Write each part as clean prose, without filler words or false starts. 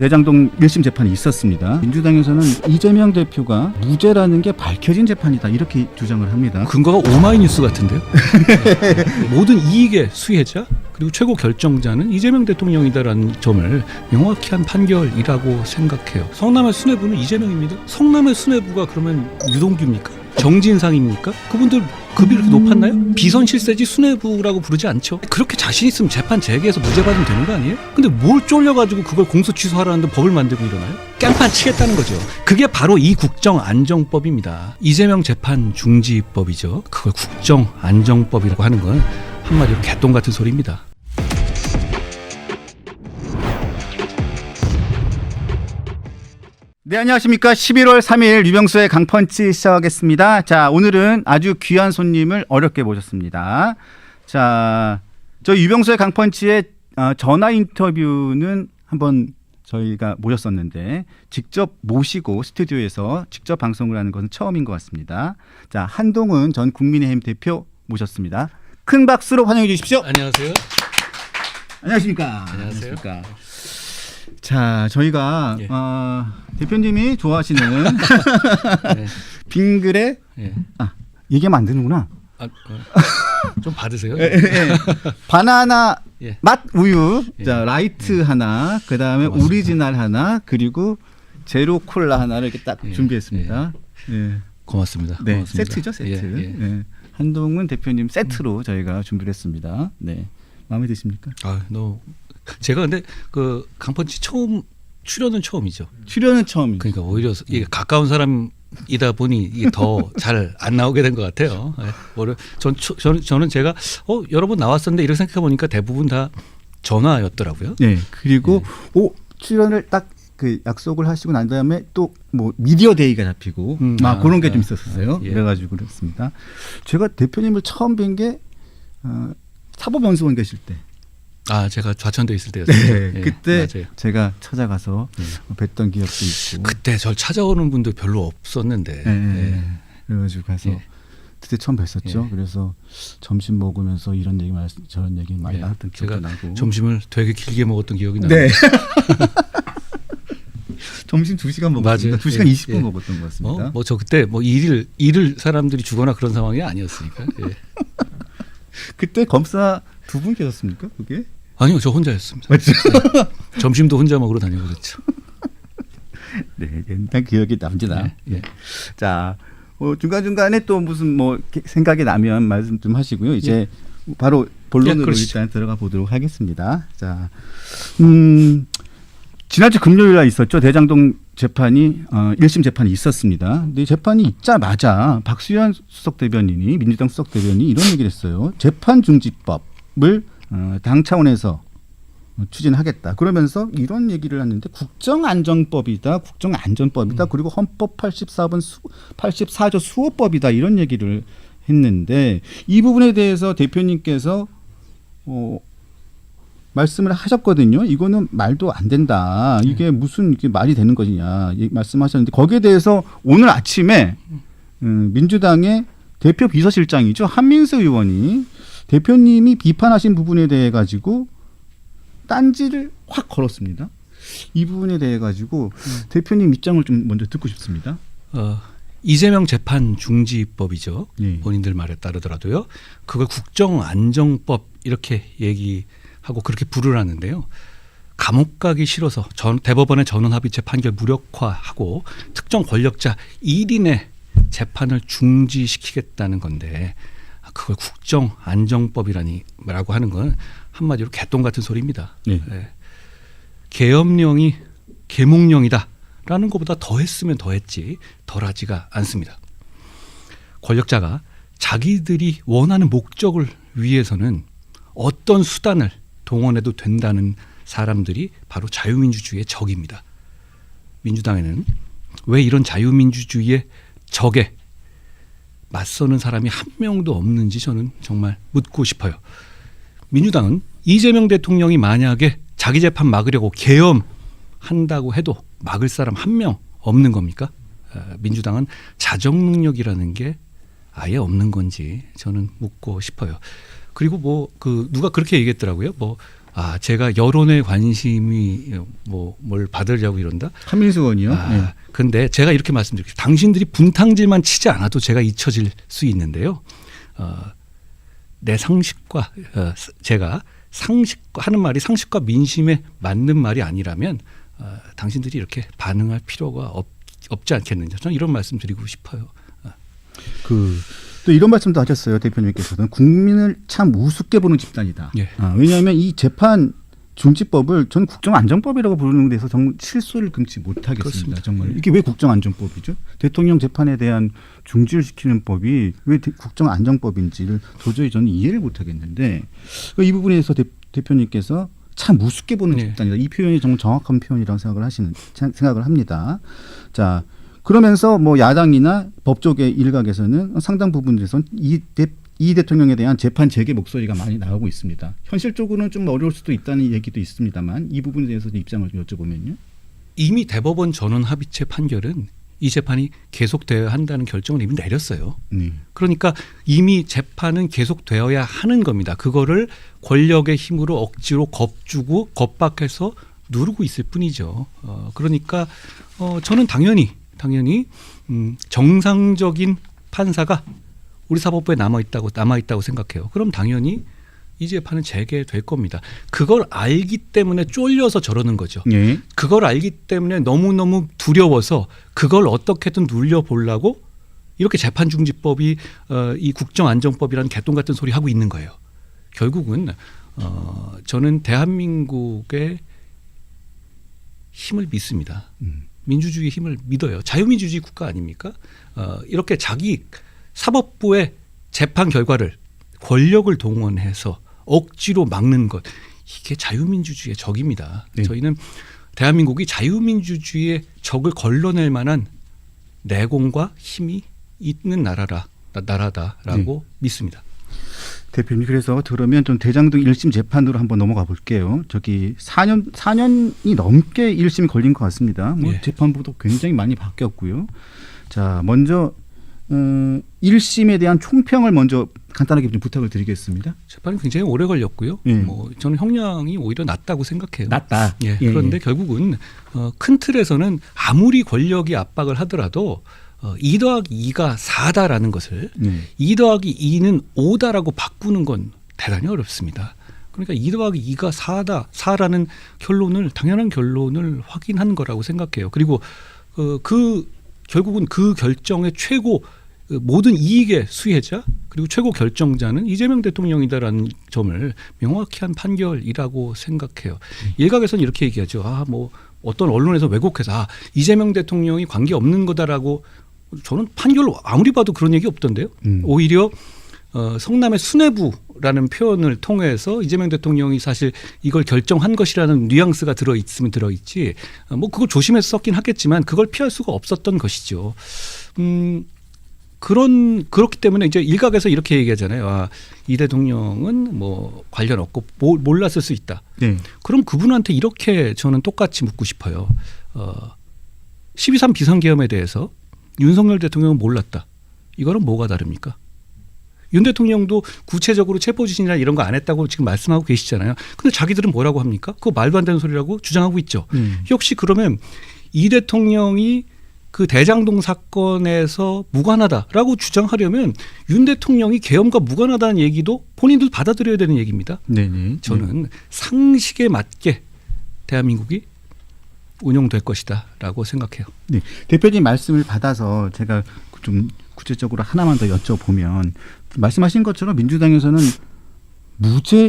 대장동 1심 재판이 있었습니다. 민주당에서는 이재명 대표가 무죄라는 게 밝혀진 재판이다 이렇게 주장을 합니다. 근거가 오마이뉴스 같은데요. 모든 이익의 수혜자 그리고 최고 결정자는 이재명 대통령이다라는 점을 명확히 한 판결이라고 생각해요. 성남의 수뇌부는 이재명입니다. 성남의 수뇌부가 그러면 유동규입니까? 정진상입니까? 그분들 급이 그렇게 높았나요? 비선실세지 수뇌부라고 부르지 않죠. 그렇게 자신 있으면 재판 재개해서 무죄 받으면 되는 거 아니에요? 근데 뭘 쫄려가지고 그걸 공소 취소하라는데 법을 만들고 일어나요? 깽판 치겠다는 거죠. 그게 바로 이 국정안정법입니다. 이재명 재판 중지법이죠. 그걸 국정안정법이라고 하는 건 한마디로 개똥 같은 소리입니다. 네, 안녕하십니까. 11월 3일 유병수의 강펀치 시작하겠습니다. 자, 오늘은 아주 귀한 손님을 어렵게 모셨습니다. 자, 저희 유병수의 강펀치의 전화 인터뷰는 한번 저희가 모셨었는데 직접 모시고 스튜디오에서 직접 방송을 하는 것은 처음인 것 같습니다. 자, 한동훈 전 국민의힘 대표 모셨습니다. 큰 박수로 환영해 주십시오. 안녕하세요. 안녕하십니까. 안녕하세요. 자, 저희가 예. 대표님이 좋아하시는 네. 빙글에 예. 얘기하면 안 되는구나. 좀 받으세요. 바나나 예. 맛 우유, 예. 자 라이트 하나, 그 다음에 고맙습니다. 오리지널 하나, 그리고 제로 콜라 하나를 이렇게 딱 예. 준비했습니다. 예. 고맙습니다. 네, 고맙습니다. 세트죠, 세트. 예, 예. 예. 한동훈 대표님 세트로 저희가 준비를 했습니다. 네, 마음에 드십니까? 제가 근데 그 강펀치 출연은 처음이죠. 출연은 처음이죠. 그러니까 오히려 이게 가까운 사람이다 보니 이게 더 잘 안 나오게 된 것 같아요. 저는 제가 여러 번 나왔었는데 이렇게 생각해 보니까 대부분 다 전화였더라고요. 네, 그리고 출연을 딱 그 약속을 하시고 난 다음에 또 뭐 미디어 데이가 잡히고 막 그런 게 좀 있었어요. 예. 그래가지고 그렇습니다. 제가 대표님을 처음 뵌 게 사법연수원 계실 때. 제가 좌천돼 있을 때였어요. 네, 그때 맞아요. 제가 찾아가서 뵀던 기억도 있고. 그때 절 찾아오는 분들 별로 없었는데. 네. 그래가지고 가서 예. 그때 처음 뵀었죠. 예. 그래서 점심 먹으면서 이런 얘기 저런 얘기 많이 예. 나왔던 기억도 제가 나고. 점심을 되게 길게 먹었던 기억이 나요. 네. 점심 2시간 먹었습니다. 맞아요. 2시간 예. 20분 예. 먹었던 것 같습니다. 저 그때 일을 사람들이 주거나 그런 상황이 아니었으니까. 예. 그때 검사 두 분 계셨습니까? 그게? 아니요, 저 혼자였습니다. 맞죠? 점심도 혼자 먹으러 다니고 그랬죠. 네, 옛날 기억이 납니다. 네, 네. 자, 중간중간에 또 무슨 뭐 생각이 나면 말씀 좀 하시고요. 이제 바로 본론으로 그러시죠. 일단 들어가 보도록 하겠습니다. 자, 지난주 금요일 날 있었죠. 대장동 재판이 1심 재판이 있었습니다. 근데 재판이 있자마자 박수현 수석 대변인이 민주당 수석 대변인이 이런 얘기를 했어요. 재판 중지법을 당 차원에서 추진하겠다. 그러면서 이런 얘기를 했는데 국정안정법이다. 국정안전법이다. 그리고 헌법 84조 수호법이다. 이런 얘기를 했는데 이 부분에 대해서 대표님께서 말씀을 하셨거든요. 이거는 말도 안 된다. 이게 무슨 이게 말이 되는 것이냐 말씀하셨는데 거기에 대해서 오늘 아침에 민주당의 대표 비서실장이죠. 한민수 의원이 대표님이 비판하신 부분에 대해 가지고 딴지를 확 걸었습니다. 이 부분에 대해 가지고 대표님 입장을 좀 먼저 듣고 싶습니다. 이재명 재판 중지법이죠. 예. 본인들 말에 따르더라도요. 그걸 국정안정법 이렇게 얘기하고 그렇게 부르라는데요. 감옥 가기 싫어서 대법원의 전원합의체 판결 무력화하고 특정 권력자 1인의 재판을 중지시키겠다는 건데 그걸 국정안정법이라고 하는 건 한마디로 개똥 같은 소리입니다. 네. 네. 계엄령이 계몽령이다라는 것보다 더했으면 더했지 덜하지가 않습니다. 권력자가 자기들이 원하는 목적을 위해서는 어떤 수단을 동원해도 된다는 사람들이 바로 자유민주주의의 적입니다. 민주당에는 왜 이런 자유민주주의의 적에 맞서는 사람이 한 명도 없는지 저는 정말 묻고 싶어요. 민주당은 이재명 대통령이 만약에 자기 재판 막으려고 계엄한다고 해도 막을 사람 한 명 없는 겁니까? 민주당은 자정 능력이라는 게 아예 없는 건지 저는 묻고 싶어요. 그리고 누가 그렇게 얘기했더라고요. 제가 여론의 관심이 뭘 받으려고 이런다. 한민수 의원이요. 네. 근데 제가 이렇게 말씀드릴게요. 당신들이 분탕질만 치지 않아도 제가 잊혀질 수 있는데요. 내 상식과 제가 하는 말이 상식과 민심에 맞는 말이 아니라면 당신들이 이렇게 반응할 필요가 없지 않겠느냐. 저는 이런 말씀 드리고 싶어요. 또 이런 말씀도 하셨어요. 대표님께서는 국민을 참 우습게 보는 집단이다. 예. 왜냐하면 이 재판 중지법을 저는 국정안전법이라고 부르는 데서 정말 실수를 금치 못하겠습니다. 그렇습니다. 정말 이게 왜 국정안전법이죠? 대통령 재판에 대한 중지를 시키는 법이 왜 국정안전법인지를 도저히 저는 이해를 못하겠는데 이 부분에 대해서 대표님께서 참 우습게 보는 집단이다. 이 표현이 정말 정확한 표현이라고 생각을 합니다. 자, 그러면서 뭐 야당이나 법조계 일각에서는 상당 부분에서 이 대통령에 대한 재판 재개 목소리가 많이 나오고 있습니다. 현실적으로는 좀 어려울 수도 있다는 얘기도 있습니다만 이 부분에 대해서 입장을 좀 여쭤보면요. 이미 대법원 전원 합의체 판결은 이 재판이 계속되어야 한다는 결정을 이미 내렸어요. 그러니까 이미 재판은 계속되어야 하는 겁니다. 그거를 권력의 힘으로 억지로 겁주고 겁박해서 누르고 있을 뿐이죠. 그러니까 저는 당연히 정상적인 판사가 우리 사법부에 남아있다고 생각해요. 그럼 당연히 이 재판은 재개될 겁니다. 그걸 알기 때문에 쫄려서 저러는 거죠. 예. 그걸 알기 때문에 너무너무 두려워서 그걸 어떻게든 눌려보려고 이렇게 재판중지법이 이 국정안전법이라는 개똥 같은 소리 하고 있는 거예요. 결국은 저는 대한민국의 힘을 믿습니다. 민주주의의 힘을 믿어요. 자유민주주의 국가 아닙니까? 이렇게 자기 사법부의 재판 결과를 권력을 동원해서 억지로 막는 것, 이게 자유민주주의의 적입니다. 네. 저희는 대한민국이 자유민주주의의 적을 걸러낼 만한 내공과 힘이 있는 나라다라고 믿습니다. 대표님, 그래서 그러면 좀 대장동 1심 재판으로 한번 넘어가 볼게요. 저기 4년이 넘게 1심이 걸린 것 같습니다. 예. 재판부도 굉장히 많이 바뀌었고요. 자, 먼저 1심에 대한 총평을 먼저 간단하게 좀 부탁을 드리겠습니다. 재판이 굉장히 오래 걸렸고요. 예. 저는 형량이 오히려 낮다고 생각해요. 낮다. 예. 그런데 결국은 큰 틀에서는 아무리 권력이 압박을 하더라도 2 더하기 2가 4다라는 것을 2 더하기 2는 5다라고 바꾸는 건 대단히 어렵습니다. 그러니까 2 더하기 2가 4라는 당연한 결론을 확인한 거라고 생각해요. 그리고 결국은 그 결정의 최고 모든 이익의 수혜자 그리고 최고 결정자는 이재명 대통령이다라는 점을 명확히 한 판결이라고 생각해요. 일각에서는 이렇게 얘기하죠. 어떤 언론에서 왜곡해서 이재명 대통령이 관계없는 거다라고. 저는 판결로 아무리 봐도 그런 얘기 없던데요. 오히려 성남의 수뇌부라는 표현을 통해서 이재명 대통령이 사실 이걸 결정한 것이라는 뉘앙스가 들어있으면 들어있지. 그걸 조심해서 썼긴 하겠지만 그걸 피할 수가 없었던 것이죠. 그렇기 때문에 이제 일각에서 이렇게 얘기하잖아요. 이 대통령은 관련 없고 몰랐을 수 있다. 네. 그럼 그분한테 이렇게 저는 똑같이 묻고 싶어요. 12.3 비상계엄에 대해서 윤석열 대통령은 몰랐다. 이거는 뭐가 다릅니까? 윤 대통령도 구체적으로 체포지진이나 이런 거 안 했다고 지금 말씀하고 계시잖아요. 근데 자기들은 뭐라고 합니까? 그거 말도 안 되는 소리라고 주장하고 있죠. 역시 그러면 이 대통령이 그 대장동 사건에서 무관하다라고 주장하려면 윤 대통령이 계엄과 무관하다는 얘기도 본인도 받아들여야 되는 얘기입니다. 네네. 저는 상식에 맞게 대한민국이 운영될 것이다라고 생각해요. 네, 대표님 말씀을 받아서 제가 좀 구체적으로 하나만 더 여쭤보면 말씀하신 것처럼 민주당에서는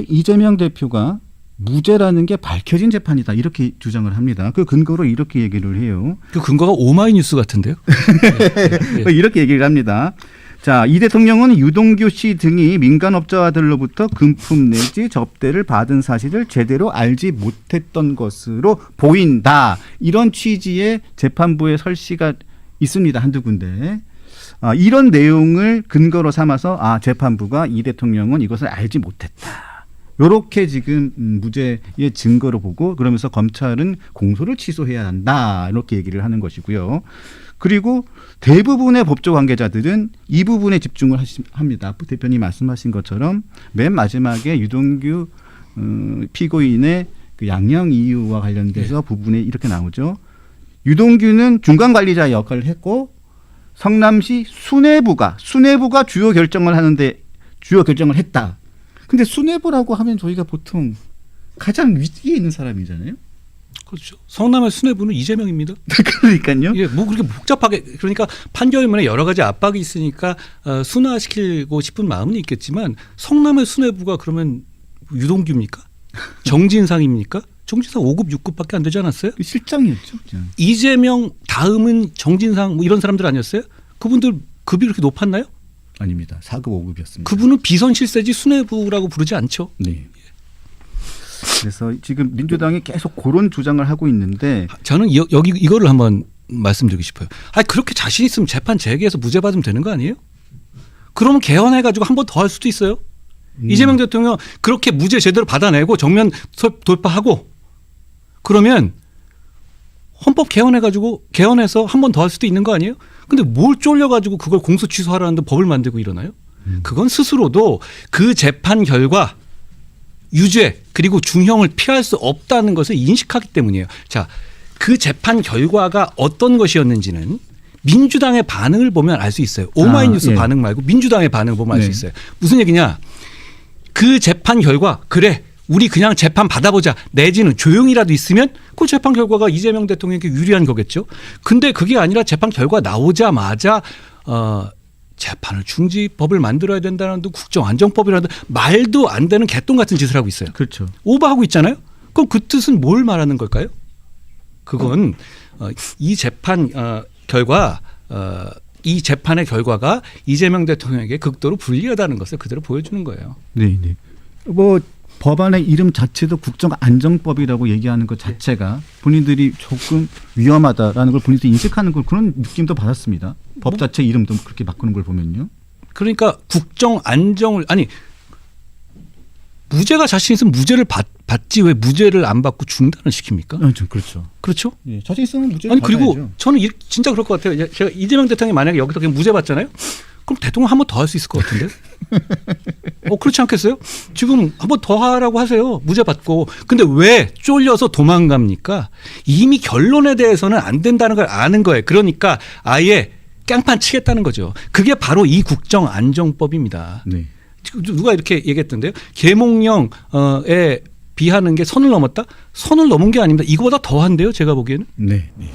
이재명 대표가 무죄라는 게 밝혀진 재판이다 이렇게 주장을 합니다. 그 근거로 이렇게 얘기를 해요. 그 근거가 오마이뉴스 같은데요? 네. 이렇게 얘기를 합니다. 자, 이 대통령은 유동규 씨 등이 민간업자들로부터 금품 내지 접대를 받은 사실을 제대로 알지 못했던 것으로 보인다. 이런 취지의 재판부의 설시가 있습니다. 한두 군데. 이런 내용을 근거로 삼아서 재판부가 이 대통령은 이것을 알지 못했다. 이렇게 지금 무죄의 증거로 보고 그러면서 검찰은 공소를 취소해야 한다. 이렇게 얘기를 하는 것이고요. 그리고 대부분의 법조 관계자들은 이 부분에 집중을 합니다. 대표님 말씀하신 것처럼 맨 마지막에 유동규 피고인의 그 양형 이유와 관련돼서 부분에 이렇게 나오죠. 유동규는 중간 관리자 역할을 했고 성남시 수뇌부가 주요 결정을 하는데 주요 결정을 했다. 근데 수뇌부라고 하면 저희가 보통 가장 위에 있는 사람이잖아요. 그렇죠. 성남의 수뇌부는 이재명입니다. 그러니까요. 예, 뭐 그렇게 복잡하게 그러니까 판결문에 여러 가지 압박이 있으니까 순화시키고 싶은 마음은 있겠지만 성남의 수뇌부가 그러면 유동규입니까? 정진상입니까? 정진상 5급 6급밖에 안 되지 않았어요? 실장이었죠. 그냥. 이재명 다음은 정진상 뭐 이런 사람들 아니었어요? 그분들 급이 그렇게 높았나요? 아닙니다. 4급 5급이었습니다. 그분은 비선실세지 수뇌부라고 부르지 않죠. 네. 그래서 지금 민주당이 계속 그런 주장을 하고 있는데 저는 여기 이거를 한번 말씀드리고 싶어요. 아니 그렇게 자신 있으면 재판 재개해서 무죄 받으면 되는 거 아니에요? 그러면 개헌해가지고 한 번 더 할 수도 있어요. 이재명 대통령 그렇게 무죄 제대로 받아내고 정면 돌파하고 그러면 헌법 개헌해가지고 개헌해서 한 번 더 할 수도 있는 거 아니에요? 근데 뭘 쫄려가지고 그걸 공소 취소하라는데 법을 만들고 이러나요? 그건 스스로도 그 재판 결과 유죄 그리고 중형을 피할 수 없다는 것을 인식하기 때문이에요. 자, 그 재판 결과가 어떤 것이었는지는 민주당의 반응을 보면 알 수 있어요. 오마이뉴스 예. 반응 말고 민주당의 반응을 보면 알 수 네. 있어요. 무슨 얘기냐? 그 재판 결과 그래 우리 그냥 재판 받아보자 내지는 조용히라도 있으면 그 재판 결과가 이재명 대통령에게 유리한 거겠죠. 근데 그게 아니라 재판 결과 나오자마자 재판을 중지법을 만들어야 된다는 등 국정안정법이라는 말도 안 되는 개똥 같은 짓을 하고 있어요. 그렇죠. 오버하고 있잖아요. 그럼 그 뜻은 뭘 말하는 걸까요? 그건 이 재판 결과 이 재판의 결과가 이재명 대통령에게 극도로 불리하다는 것을 그대로 보여주는 거예요. 네, 네. 뭐 법안의 이름 자체도 국정안정법이라고 얘기하는 것 자체가 본인들이 조금 위험하다라는 걸 본인들이 인식하는 걸 그런 느낌도 받았습니다. 법 자체 이름도 그렇게 바꾸는 걸 보면요. 그러니까 국정 안정을 아니 무죄가 자신 있으면 무죄를 받지 왜 무죄를 안 받고 중단을 시킵니까? 좀 그렇죠. 그렇죠? 예, 자신 있으면 무죄를 아니 받아야죠. 그리고 저는 진짜 그럴 것 같아요. 제가 이재명 대통령이 만약에 여기서 그냥 무죄 받잖아요. 그럼 대통령 한 번 더 할 수 있을 것 같은데? 그렇지 않겠어요? 지금 한 번 더 하라고 하세요. 무죄 받고. 근데 왜 쫄려서 도망갑니까? 이미 결론에 대해서는 안 된다는 걸 아는 거예요. 그러니까 아예 깡판 치겠다는 거죠. 그게 바로 이 국정안정법입니다. 네. 누가 이렇게 얘기했던데요. 계몽령에 비하는 게 선을 넘었다? 선을 넘은 게 아닙니다. 이거보다 더한데요. 제가 보기에는. 네. 네.